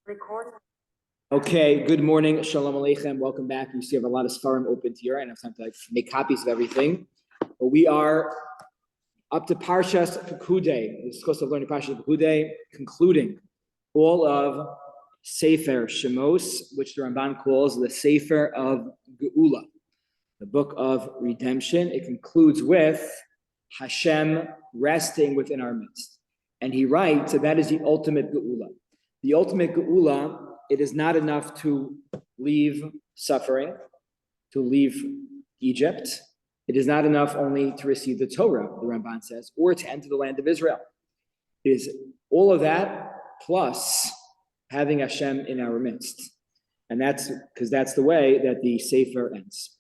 Record. Okay, good morning. Shalom Aleichem. Welcome back. You see, I have a lot of Sfarim opened here. I don't have time to make copies of everything. But we are up to Parshas Pekudei. We're supposed to learn Parshas Pekudei, concluding all of Sefer Shemos, which the Ramban calls the Sefer of Geula, the book of redemption. It concludes with Hashem resting within our midst. And he writes that that is the ultimate Geula. The ultimate Geula, it is not enough to leave suffering, to leave Egypt. It is not enough only to receive the Torah, the Ramban says, or to enter the land of Israel. It is all of that plus having Hashem in our midst. And that's because that's the way that the Sefer ends.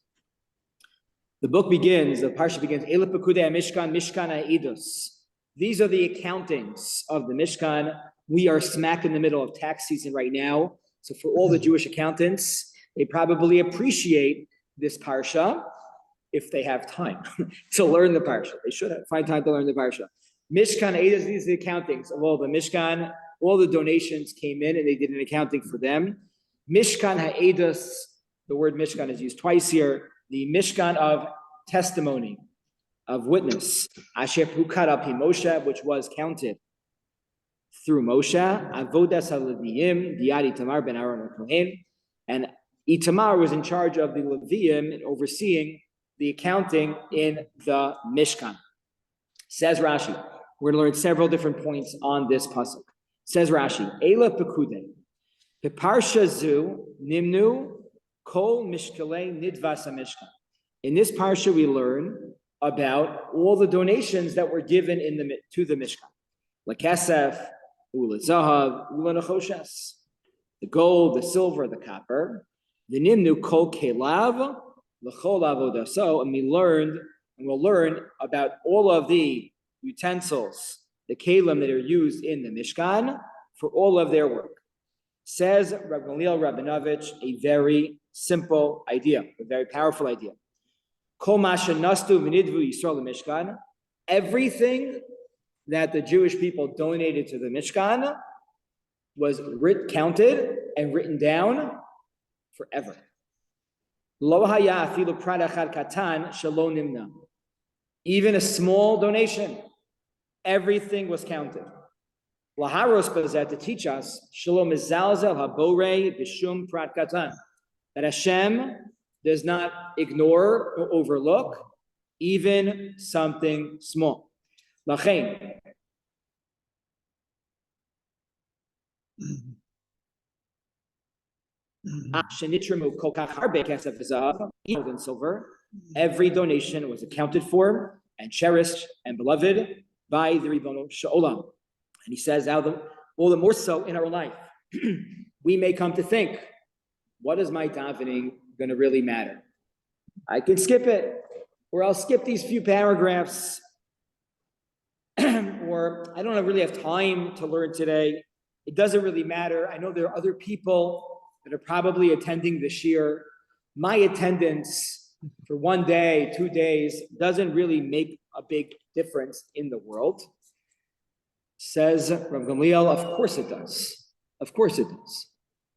The book begins, the Parsha begins, Ele Pekudei Mishkan, Mishkan HaEidus. These are the accountings of the Mishkan. We are smack in the middle of tax season right now. So for all the Jewish accountants, they probably appreciate this Parsha if they have time to learn the Parsha. They should find time to learn the Parsha. Mishkan HaEidus, these are the accountings of all the Mishkan. All the donations came in and they did an accounting for them. Mishkan HaEidus, the word Mishkan is used twice here. The Mishkan of testimony, of witness. Asher Pukad al Pi Moshe, which was counted through Moshe. Avodas HaLeviim, Diad Itamar ben Aaron HaKohen. And Itamar was in charge of the Leviim and overseeing the accounting in the Mishkan. Says Rashi, we're going to learn several different points on this pasuk. Says Rashi, Eila Pekudei, Parsha Zu Nimnu Kol Mishkalei Nidvas HaMishkan. In this parsha, we learn about all the donations that were given to the Mishkan. Lekesef, Ulazahav, Ulanachoshes. The gold, the silver, the copper. The Nimnu Kol Kelav, L'chol Avodaso, and we'll learn about all of the utensils, the kelim that are used in the Mishkan for all of their work. Says Rabbi Rabinovich, a very simple idea, a very powerful idea. Kol masha nastu v'nidvu Yisrael Mishkan. Everything that the Jewish people donated to the Mishkan was counted and written down forever. Lo haya afilu prat echad katan shelo nimna. Even a small donation, everything was counted. Laharos bazet, to teach us shalom mizalzel haborei b'shum prat katan, that Hashem does not ignore or overlook even something small. Lachein. Gold and silver, every donation was accounted for and cherished and beloved by the Ribono Sha'olam. And he says, all the more so in our life, we may come to think, what is my davening going to really matter? I can skip it, or I'll skip these few paragraphs, or I don't really have time to learn today. It doesn't really matter. I know there are other people that are probably attending the Shiur. My attendance for 1 day, 2 days, doesn't really make a big difference in the world. Says Rav Gamliel, of course it does. Of course it does.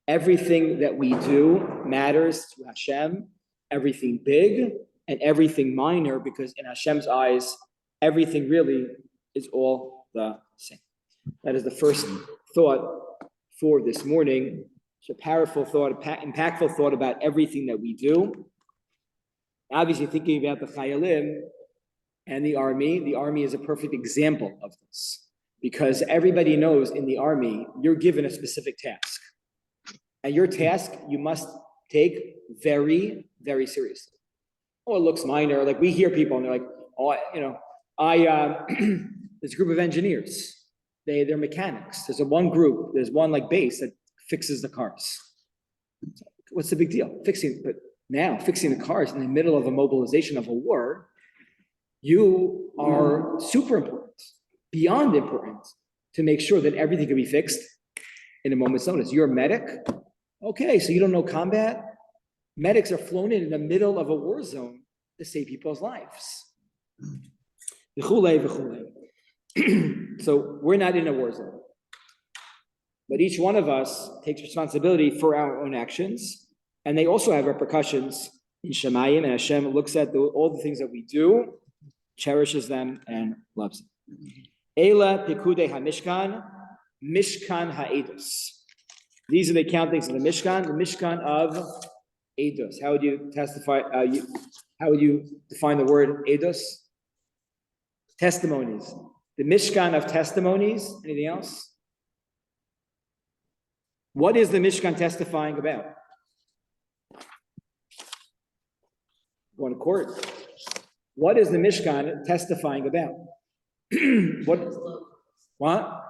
Everything that we do matters to Hashem, everything big and everything minor, because in Hashem's eyes, everything really is all the same. That is the first thought for this morning. It's a powerful thought, impactful thought about everything that we do. Obviously, thinking about the Chayalim and the army is a perfect example of this, because everybody knows in the army, you're given a specific task. And your task, you must take very, very seriously. Oh, it looks minor. Like we hear people and they're like, there's a group of engineers. They're mechanics. There's one like base that fixes the cars. What's the big deal? Fixing the cars in the middle of a mobilization of a war, you are super important, beyond important, to make sure that everything can be fixed in a moment's notice. You're a medic. Okay, so you don't know combat? Medics are flown in the middle of a war zone to save people's lives. So we're not in a war zone. But each one of us takes responsibility for our own actions, and they also have repercussions in Shemayim, and Hashem looks at all the things that we do, cherishes them, and loves them. Eila Pikude HaMishkan, Mishkan HaEdus. These are the accountings of the Mishkan of Edus. How would you testify? How would you define the word Edus? Testimonies. The Mishkan of testimonies. Anything else? What is the Mishkan testifying about? Go to court. What is the Mishkan testifying about? What?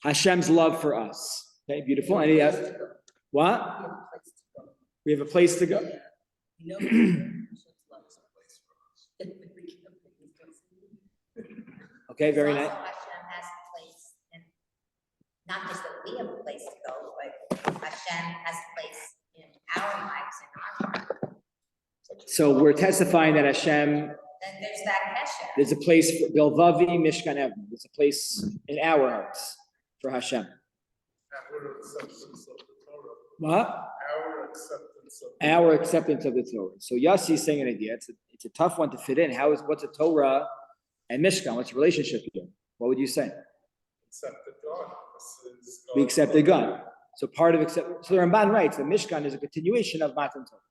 Hashem's love for us. Okay, beautiful. Any what? We have a place to go. Okay, very nice. Hashem has a place, and not just that we have a place to go, but Hashem has a place in our lives, in our heart. So we're testifying that Hashem. Then there's that Kesher. There's a place for Bilvavi Mishkan Ev. There's a place in our hearts for Hashem. What? Our acceptance of the Torah. So Yossi is saying an idea. It's a tough one to fit in. What's a Torah and Mishkan? What's the relationship here? What would you say? Accepted God. We accepted God. So part of accept. So the Ramban writes the Mishkan is a continuation of Matan Torah.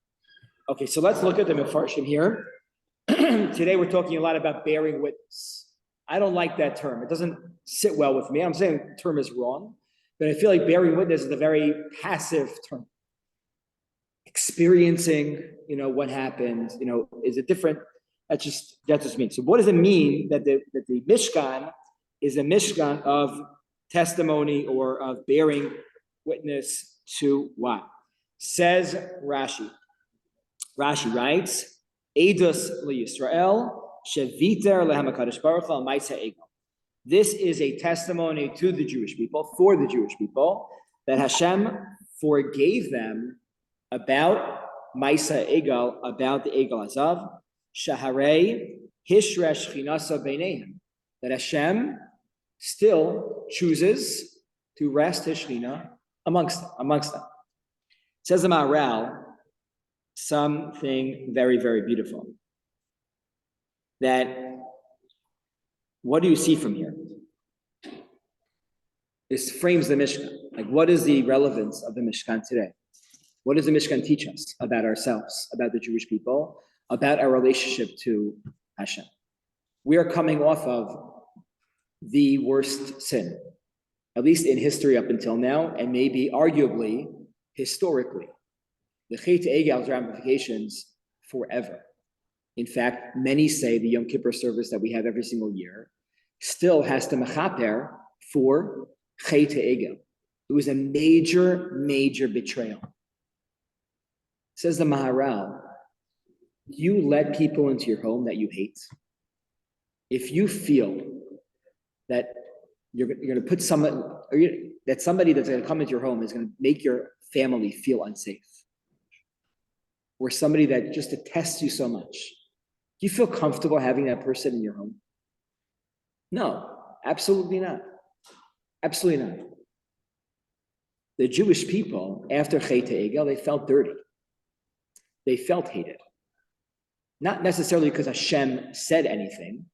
Okay, so let's look at the Mefarshim here. Today we're talking a lot about bearing witness. I don't like that term. It doesn't sit well with me. I'm saying the term is wrong, but I feel like bearing witness is a very passive term. Experiencing, what happened, is it different? That just means. So what does it mean that the Mishkan is a Mishkan of testimony or of bearing witness to what? Says Rashi. Rashi writes, Eidos liYisrael sheviter lehem HaKadosh Baruch Hu al ma'aseh egel. This is a testimony to the Jewish people, for the Jewish people, that Hashem forgave them about ma'aseh egel, about the egel azav, shaharei hishresh chinasa beinehem, that Hashem still chooses to rest His Shechina amongst them. It says the Maharal something very, very beautiful. That what do you see from here? This frames the Mishkan. Like, what is the relevance of the Mishkan today? What does the Mishkan teach us about ourselves, about the Jewish people, about our relationship to Hashem? We are coming off of the worst sin, at least in history up until now, and maybe arguably historically. The Chet Egel's ramifications forever. In fact, many say the Yom Kippur service that we have every single year still has to mechaper for Chet Egel. It was a major, major betrayal. Says the Maharal, you let people into your home that you hate. If you feel that you're going to put that somebody that's going to come into your home is going to make your family feel unsafe, or somebody that just detests you so much, do you feel comfortable having that person in your home? No, absolutely not. Absolutely not. The Jewish people, after Chet Egel, they felt dirty. They felt hated. Not necessarily because Hashem said anything,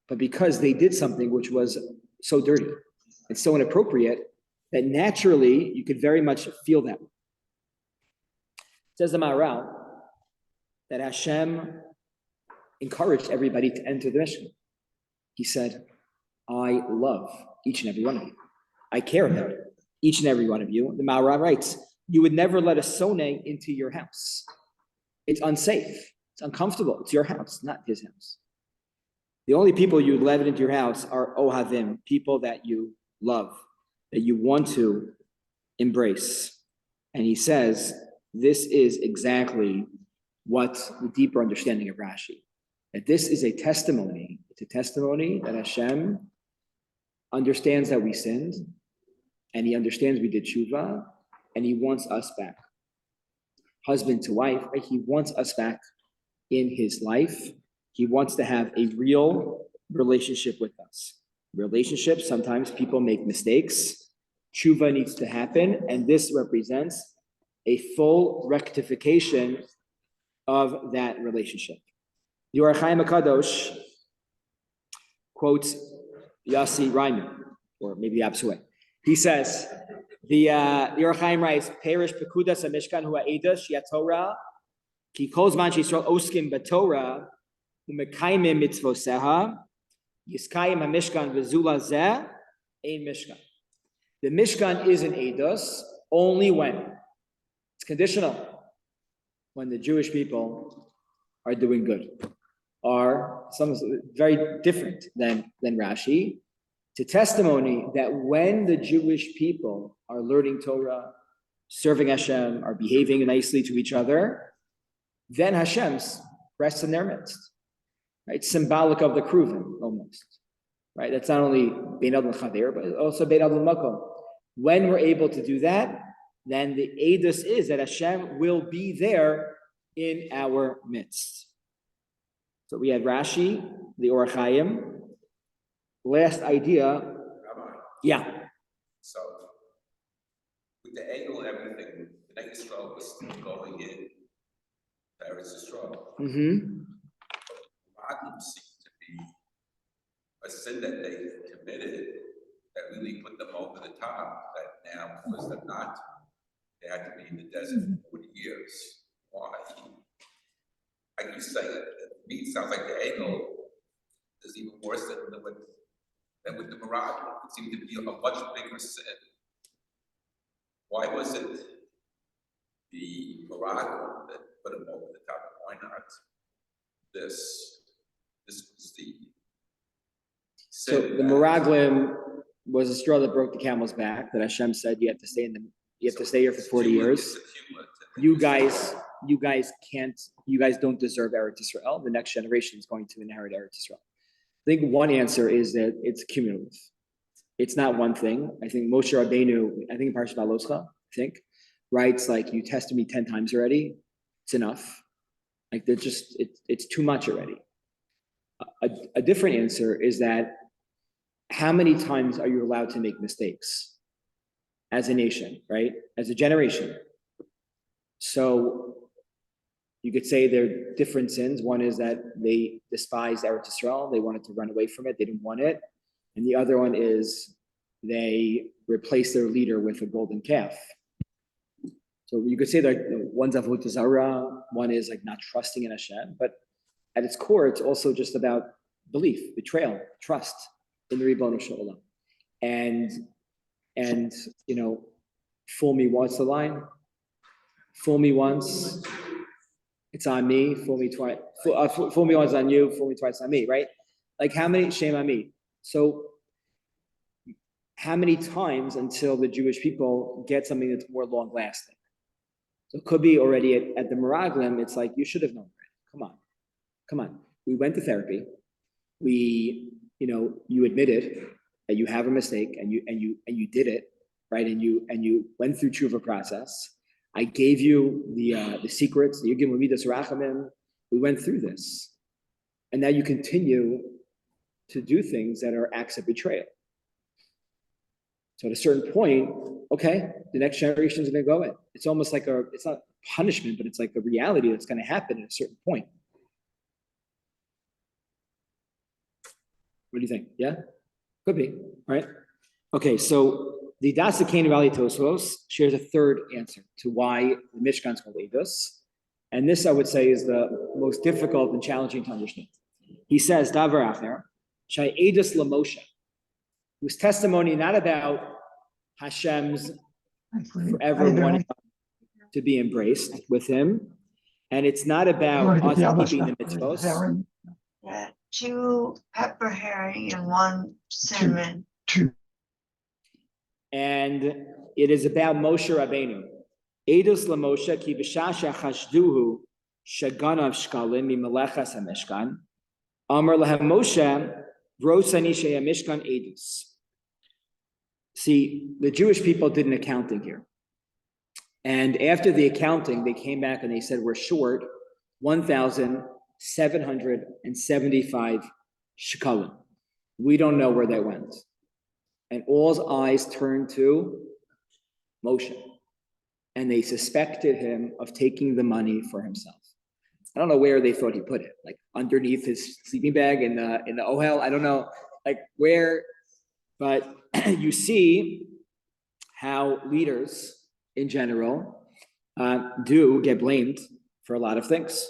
but because they did something which was so dirty and so inappropriate that naturally you could very much feel that. Says the Maharal that Hashem encouraged everybody to enter the Mishkan. He said, I love each and every one of you. I care about each and every one of you. The Maharal writes, you would never let a soneg into your house. It's unsafe. It's uncomfortable. It's your house, not his house. The only people you let into your house are ohavim, people that you love, that you want to embrace. And he says, this is exactly what the deeper understanding of Rashi, that this is a testimony. It's a testimony that Hashem understands that we sinned, and he understands we did tshuva, and he wants us back. Husband to wife, right? He wants us back in his life. He wants to have a real relationship with us. Relationships, sometimes people make mistakes. tshuva needs to happen, and this represents a full rectification of that relationship. The Or HaChaim HaKadosh quotes Yossi Reiman, or maybe the opposite way. He says, the Or HaChaim writes, Perish Pekudas HaMishkan Hu HaEdos Shia Torah Ki Kol Zman She'Yisrael Oskim BaTorah U'Mekaimim Mitzvoseha Yiskayim HaMishkan V'Zula Zeh Ein Mishkan. The Mishkan is an Eidos only when it's conditional, when the Jewish people are doing good, are some very different than Rashi, to testimony that when the Jewish people are learning Torah, serving Hashem, are behaving nicely to each other, then Hashem's rests in their midst, right? Symbolic of the Kruvim, almost, right? That's not only Bein Adam Chaver, but also Bein Adam Makom. When we're able to do that, then the Eidos is that Hashem will be there in our midst. So we have Rashi, the Or HaChaim. Last idea. Rabbi, Yeah. so with the angle and everything, the Nate Yisrael was still going in. There is a struggle. Mm-hmm. Markowitz seemed to be a sin that they committed that really put them over the top. That now, because they're not, they had to be in the desert for 40 years. Why? Like you say, to me, it sounds like the angle is even worse than with the Mirage. It seemed to be a much bigger sin. Why was it the Mirage that put him over the top? Why not this? This was the sin. So the Meraglim was a straw that broke the camel's back. That Hashem said you have to stay here for 40 years. You guys don't deserve Eretz Yisrael. The next generation is going to inherit Eretz Yisrael. I think one answer is that it's cumulative. It's not one thing. I think Moshe Rabbeinu, I think in Parashat Baloscha, writes like, you tested me 10 times already. It's enough. Like it's too much already. A different answer is that how many times are you allowed to make mistakes as a nation, right? As a generation. So you could say there are different sins. One is that they despised Eretz Yisrael. They wanted to run away from it. They didn't want it. And the other one is they replaced their leader with a golden calf. So you could say that one's avodah zarah, one is like not trusting in Hashem. But at its core, it's also just about belief, betrayal, trust in the Ribono Shel Olam. And fool me once, the line. Fool me once, it's on me. Fool me twice. Fool me once on you. Fool me twice on me. Right? Like how many? Shame on me. So how many times until the Jewish people get something that's more long lasting? So it could be already at the Meraglim. It's like you should have known. Right? Come on. We went to therapy. You admitted that you have a mistake and you did it, right? And you went through tshuva process. I gave you the secrets. You give me this rachamim. We went through this, and now you continue to do things that are acts of betrayal. So at a certain point, okay, the next generation is going to go in. It's almost like it's not punishment, but it's like a reality that's going to happen at a certain point. What do you think? Yeah, could be, right? Okay, so the Dasa Kane Valley Tosfos shares a third answer to why the Mishkan is called Eidos. And this, I would say, is the most difficult and challenging to understand. He says, Davar Acher, Shai Eidos LaMoshe, whose testimony not about Hashem's forever wanting to be embraced with him, and it's not about us keeping the mitzvos. 2 pepper herring and 1 cinnamon. And it is about Moshe Rabbeinu. Eidos LaMoshe ki b'shasha chashduhu shaganav shkalim mimelechas hamishkan. Amar lahem Moshe brosani shei hamishkan eidos. See, the Jewish people did an accounting here. And after the accounting, they came back and they said, we're short 1,775 shekalim. We don't know where they went. and all's eyes turned to Moshe. And they suspected him of taking the money for himself. I don't know where they thought he put it, like underneath his sleeping bag in the ohel. I don't know, like where, but you see how leaders in general do get blamed for a lot of things.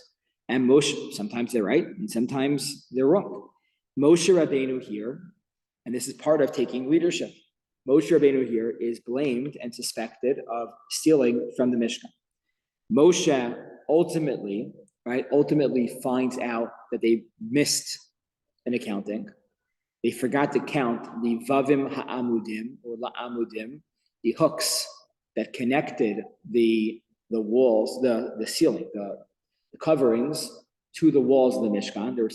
And Moshe, sometimes they're right and sometimes they're wrong. Moshe Rabbeinu here, and this is part of taking leadership, Moshe Rabbeinu here is blamed and suspected of stealing from the Mishkan. Moshe ultimately finds out that they missed an accounting. They forgot to count the Vavim Ha'amudim or La'amudim, the hooks that connected the walls, the ceiling, the coverings to the walls of the Mishkan. There were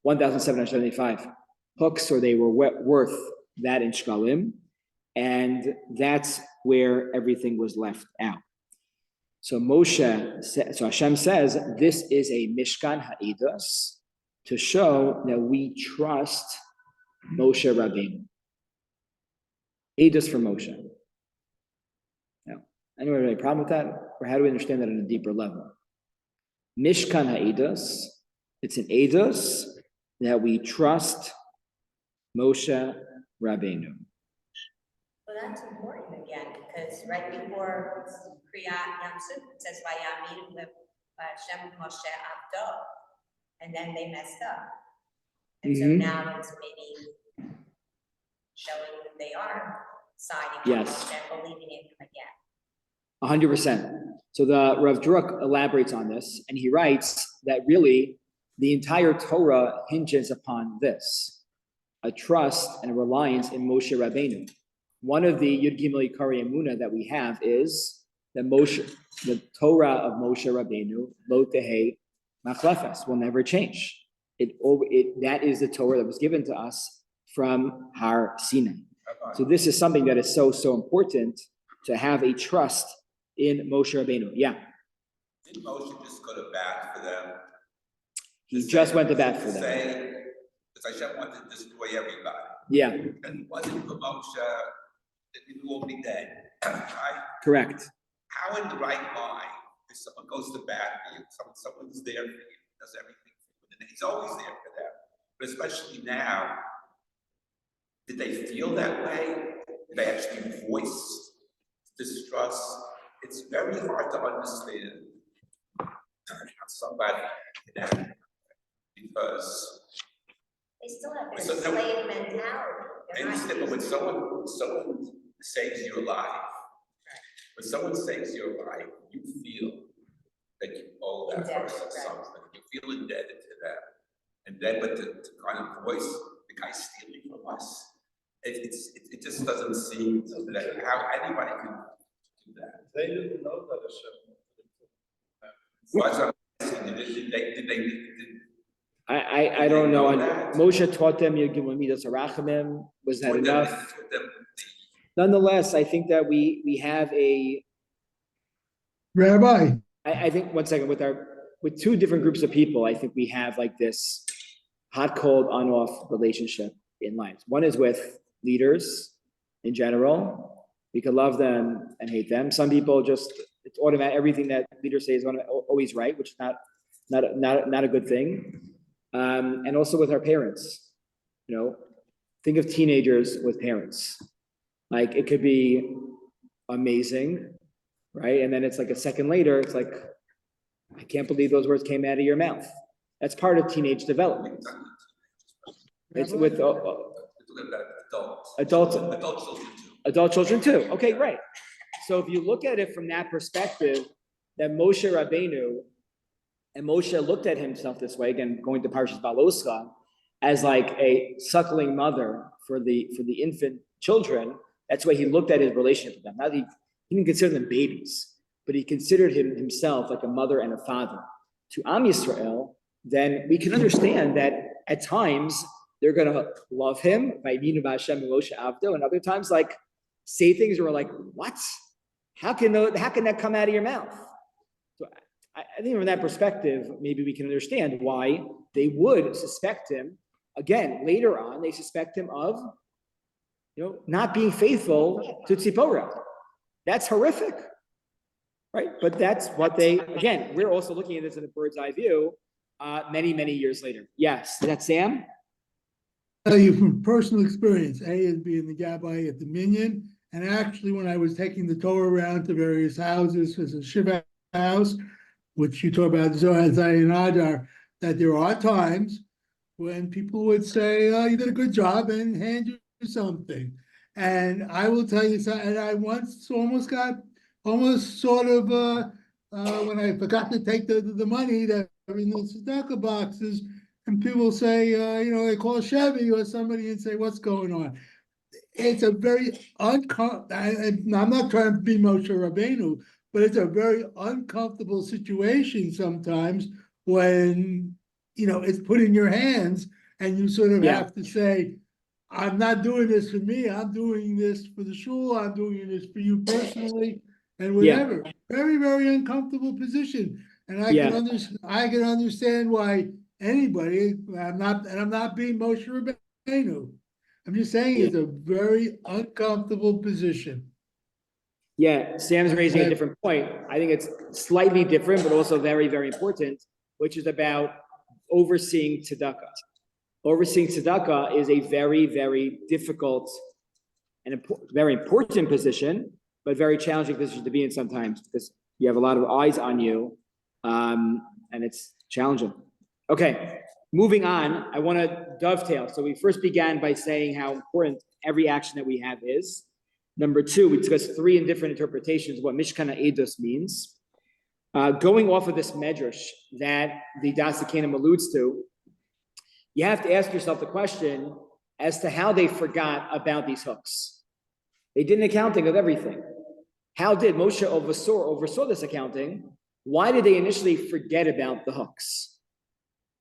1,775 hooks, or they were worth that in shkalim, and that's where everything was left out. So Hashem says, this is a Mishkan Ha'edos to show that we trust Moshe Rabbeinu. Eidos for Moshe. Now, anyone have any problem with that? Or how do we understand that on a deeper level? Mishkan Ha'edos, it's an Eidos that we trust Moshe Rabbeinu. Well, that's important again, because right before Kriyat Yam Suf, it says Vayaminu Hashem Moshe Abdo, and then they messed up. And so now it's maybe showing that they are siding with Moshe and believing in him again. 100%. So the Rav Druk elaborates on this, and he writes that really the entire Torah hinges upon this, a trust and a reliance in Moshe Rabbeinu. One of the Yud Gimel Yikari Emunah that we have is that the Torah of Moshe Rabbeinu, Lo Tehei Machlefes, will never change. That is the Torah that was given to us from Har Sinai. So this is something that is so important to have a trust in Moshe Rabbeinu. Yeah. Didn't Moshe just go to bat for them? He just went to bat for them. Because Hashem wanted to destroy everybody. Yeah. And it wasn't for Moshe that we will all be dead. Right? Correct. How in the right mind, if someone goes to bat for you, someone's there for you, does everything for you, and he's always there for them. But especially now, did they feel that way? Did they actually voice distrust? It's very hard to understand how somebody can act, because They still have their So- slave mentality. I understand, but when someone saves your life, you feel that you owe that Indebted, person right. something. You feel indebted to them. And then, but to kind of voice the guy stealing from us, it just doesn't seem that how anybody can do that. They didn't know that Hashem. Why is that? Did they I don't know. And Moshe taught them Yigimel Midas Arachamim. Was that enough? Nonetheless, I think that we have a Rabbi, I think 1 second with two different groups of people, I think we have like this hot, cold, on off relationship in life. One is with leaders in general. We could love them and hate them. Some people just, it's automatic. Everything that leaders say is always right, which is not a good thing. And also with our parents, think of teenagers with parents. Like it could be amazing, right? And then it's like a second later, it's like, I can't believe those words came out of your mouth. That's part of teenage development. It's with adult children too. Okay, right. So if you look at it from that perspective, that Moshe Rabbeinu, and Moshe looked at himself this way, again, going to Parshas Baloscha, as like a suckling mother for the infant children. That's why he looked at his relationship with them. Not he didn't consider them babies, but he considered himself like a mother and a father. To Am Yisrael, then we can understand that at times they're going to love him, and other times like say things where we're like, what? How can that come out of your mouth? So I think from that perspective, maybe we can understand why they would suspect him again, later on, they suspect him of, not being faithful to Tzipora. That's horrific, right? But that's what again, we're also looking at this in a bird's eye view many, many years later. Yes, is that Sam? Tell you from personal experience, as being the Gabbai at the Minyan, and actually when I was taking the Torah around to various houses, as a Shiva house, which you talk about Zohar Zayin Adar, that there are times when people would say, "Oh, you did a good job," and hand you something. And I will tell you something, and I once almost sort of when I forgot to take the money that are in those tzedakah boxes, and people say, they call Chevy or somebody and say, "What's going on?" It's a very uncomfortable, I'm not trying to be Moshe Rabbeinu, but it's a very uncomfortable situation sometimes when, it's put in your hands and you sort of have to say, "I'm not doing this for me, I'm doing this for the shul, I'm doing this for you personally," and whatever. Very, very uncomfortable position. And I can understand why anybody, I'm not being Moshe Rabbeinu. I'm just saying it's a very uncomfortable position. Yeah, Sam's raising a different point. I think it's slightly different, but also very, very important, which is about overseeing tzedakah. Overseeing tzedakah is a very, very difficult and very important position, but very challenging position to be in sometimes because you have a lot of eyes on you, and it's challenging. Okay, moving on, I want to dovetail. So we first began by saying how important every action that we have is. Number two, we discussed three different interpretations of what Mishkan Eidos means. Going off of this medrash that the Das Hakenim alludes to, you have to ask yourself the question as to how they forgot about these hooks. They did an accounting of everything. How did Moshe oversaw this accounting? Why did they initially forget about the hooks?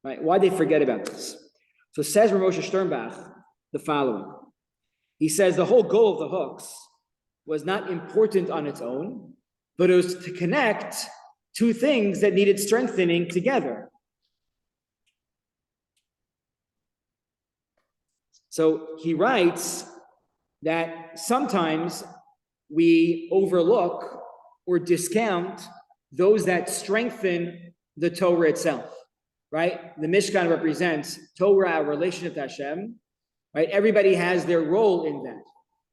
Right? Why did they forget about this? So says Moshe Sternbach the following. He says the whole goal of the hooks was not important on its own, but it was to connect two things that needed strengthening together. So he writes that sometimes we overlook or discount those that strengthen the Torah itself, right? The Mishkan represents Torah, our relationship to Hashem, right? Everybody has their role in that.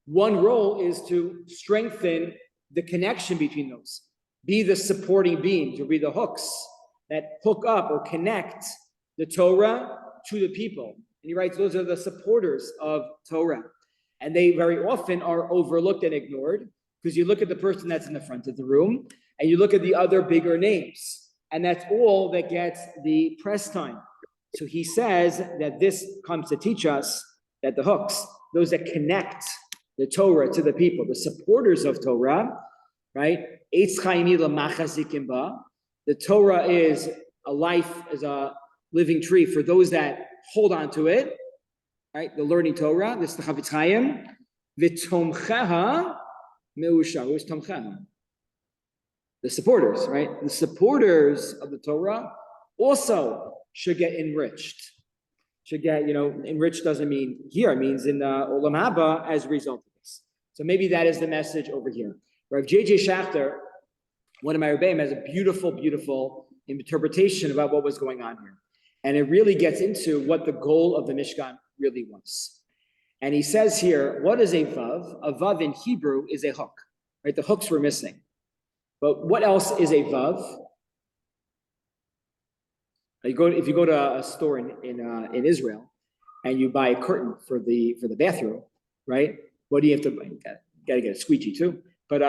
One role is to strengthen the connection between those, be the supporting beams or be the hooks that hook up or connect the Torah to the people. And he writes, those are the supporters of Torah. And they very often are overlooked and ignored because you look at the person that's in the front of the room and you look at the other bigger names. And that's all that gets the press time. So he says that this comes to teach us that the hooks, those that connect the Torah to the people, the supporters of Torah, right? The Torah is a life, is a living tree for those that hold on to it, right? The learning Torah, this is the Chavetz Chaim, v'tomcheha me'usha. Who's tomcheha? The supporters, right? The supporters of the Torah also should get enriched. Should get, enriched doesn't mean here, it means in Olam Haba as a result of this. So maybe that is the message over here. Rav J.J. Schachter, one of my Rabbeim, has a beautiful, beautiful interpretation about what was going on here. And it really gets into what the goal of the Mishkan really was. And he says here, what is a vav? A vav in Hebrew is a hook, right? The hooks were missing. But what else is a vav? If you go to a store in Israel and you buy a curtain for the bathroom, right? What do you have to buy? You got to get a squeegee too. But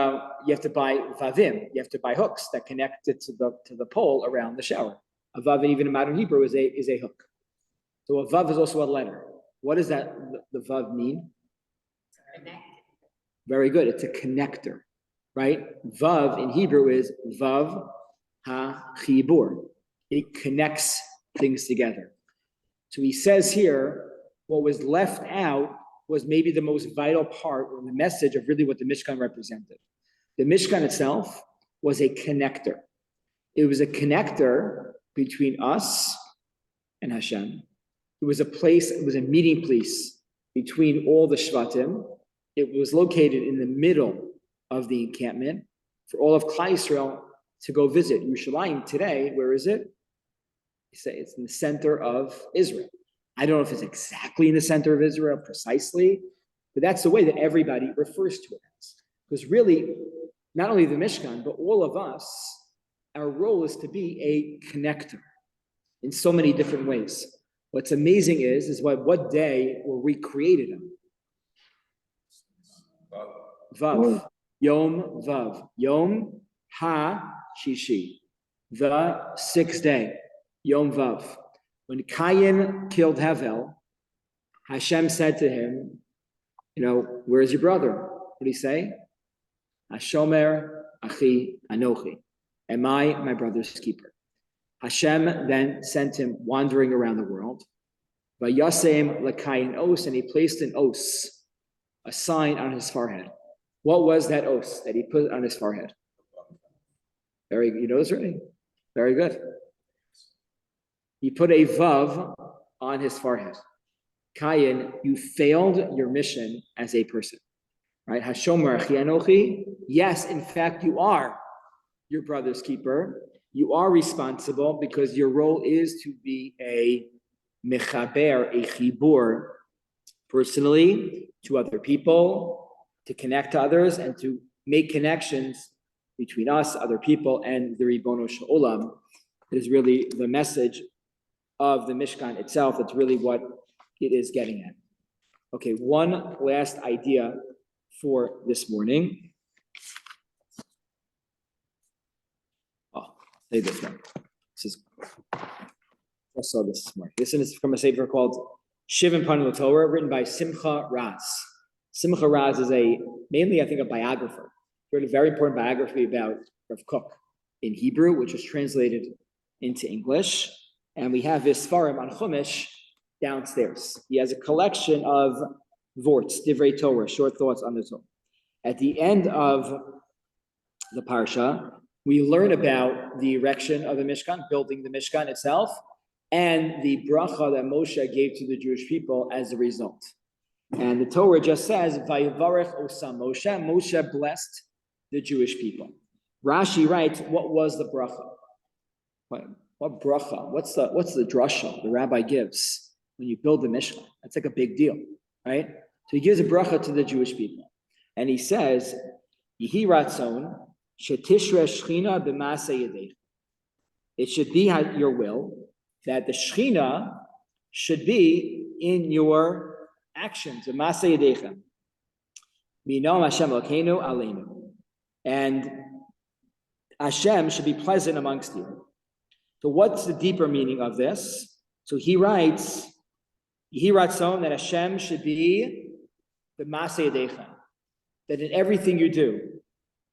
you have to buy vavim. You have to buy hooks that connect it to the pole around the shower. A vav, even in modern Hebrew, is a hook. So a vav is also a letter. What does that the vav mean? Very good. It's a connector, right? Vav in Hebrew is vav ha-chibur. It connects things together. So he says here, what was left out was maybe the most vital part or the message of really what the Mishkan represented. The Mishkan itself was a connector. It was a connector between us and Hashem. It was a place, it was a meeting place between all the Shvatim. It was located in the middle of the encampment for all of Klal Yisrael to go visit. Yerushalayim today, where is it? You say it's in the center of Israel. I don't know if it's exactly in the center of Israel precisely, but that's the way that everybody refers to it as. Because really, not only the Mishkan, but all of us, our role is to be a connector in so many different ways. What's amazing is what day were we created on? Vav. Yom Vav. Yom Ha-Shishi. The 6th day. Yom Vav. When Cain killed Hevel, Hashem said to him, where's your brother? What did he say? Hashomer Achi Anochi. Am I my brother's keeper? Hashem then sent him wandering around the world. Vayasem Lakayin Os, and he placed an os, a sign on his forehead. What was that os that he put on his forehead? You know this already? Very good. He put a vav on his forehead. Cain, you failed your mission as a person. Right? Hashomer Achi Anochi. Yes, in fact, you are your brother's keeper. You are responsible because your role is to be a mechaber, a chibur, personally to other people, to connect to others, and to make connections between us, other people, and the Ribono Shel Olam. It is really the message of the Mishkan itself. It's really what it is getting at. Okay, one last idea for this morning. Say this one. I saw this morning. This is from a sefer called Shivim Panim L'Torah, written by Simcha Raz. Simcha Raz is mainly, I think, a biographer. He wrote a very important biography about Rav Kook in Hebrew, which was translated into English. And we have his Sfarim on Chumash downstairs. He has a collection of vorts, Divrei Torah, short thoughts on the Torah. At the end of the Parsha, we learn about the erection of the Mishkan, building the Mishkan itself, and the bracha that Moshe gave to the Jewish people as a result. And the Torah just says, Vayivarech Osam Moshe. Moshe blessed the Jewish people. Rashi writes, what was the bracha? What bracha? What's the drasha the rabbi gives when you build the Mishkan? That's like a big deal, right? So he gives a bracha to the Jewish people. And he says, Yehi Ratzon, Shetishre Shechina b'Maaseh Yadeicha. It should be your will that the Shechina should be in your actions, b'Maaseh Yadeicha. Minom Hashem Elokeinu Aleinu. And Hashem should be pleasant amongst you. So what's the deeper meaning of this? So he writes, Yehi Ratzon, that Hashem should be b'Maaseh Yadeicha. That in everything you do,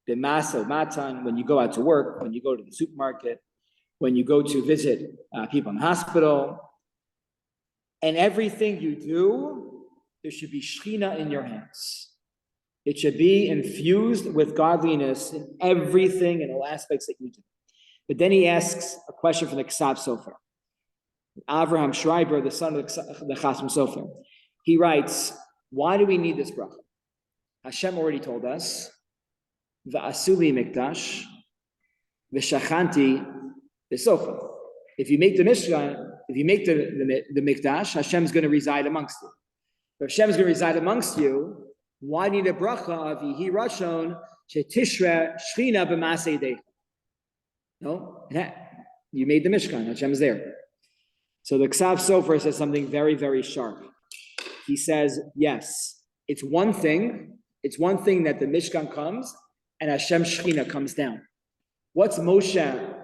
b'Maaseh Matan, when you go out to work, when you go to the supermarket, when you go to visit people in the hospital, and everything you do, there should be Shechina in your hands. It should be infused with godliness in everything and all aspects that you do. But then he asks a question from the Ksav Sofer. Avraham Schreiber, the son of the Chasam Sofer, he writes, why do we need this bracha? Hashem already told us, V'asuli mikdash, v'shachanti v'socha. If you make the Mishkan, if you make the mikdash, Hashem's going to reside amongst you. If Hashem's going to reside amongst you, why need a bracha of Yehi Rashon Shetishre Shechina b'Maaseh Yadeicha? No, you made the Mishkan. Hashem's there. So the Ksav Sofer says something very, very sharp. He says, yes, it's one thing that the Mishkan comes and Hashem Shechina comes down. What's Moshe,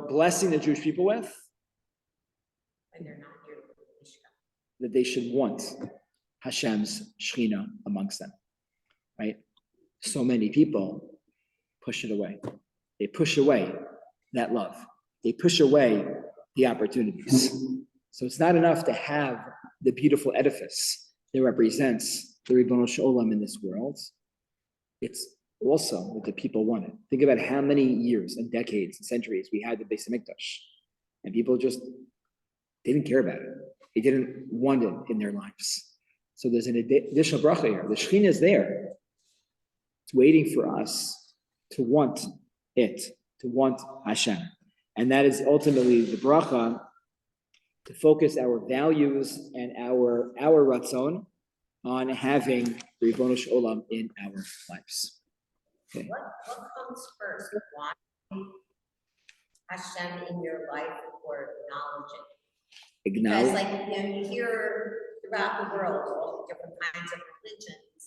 blessing the Jewish people with? When they're not here, Mishkan. That they should want Hashem's Shechina amongst them, right? So many people push it away. They push away that love. They push away the opportunities. So it's not enough to have the beautiful edifice that represents the Ribono Shel Olam in this world. It's also what the people wanted. Think about how many years and decades and centuries we had the Beis Hamikdash, and people just didn't care about it. They didn't want it in their lives. So there's an additional bracha here. The Shekhinah is there. It's waiting for us to want it, to want Hashem. And that is ultimately the bracha, to focus our values and our ratzon on having Ribono Shel Olam in our lives. Okay. What comes first? Wanting Hashem in your life or acknowledging? Because Acknowledge. like, you hear throughout the world, all the different kinds of religions,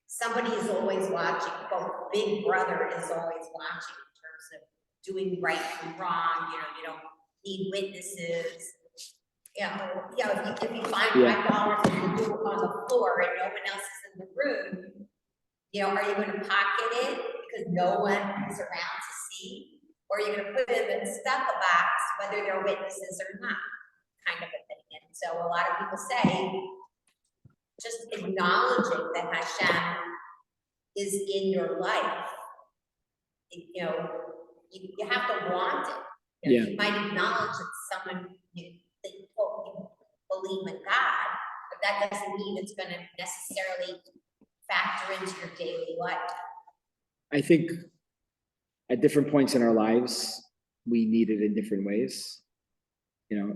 somebody is always watching, quote, Big Brother is always watching in terms of doing right and wrong, you don't need witnesses. If you find $5 and you do it on the floor and no one else is in the room, are you gonna pocket it because no one is around to see? Or are you gonna put it in a stuff box, whether there are witnesses or not, kind of a thing. And so a lot of people say, just acknowledging that Hashem is in your life, you have to want it. You might acknowledge that someone you believe in God, but that doesn't mean it's going to necessarily factor into your daily life. I think at different points in our lives, we need it in different ways.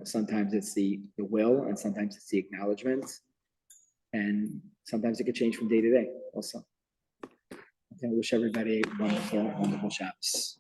Sometimes it's the will, and sometimes it's the acknowledgement, and sometimes it could change from day to day also. I wish everybody a wonderful Shabbos.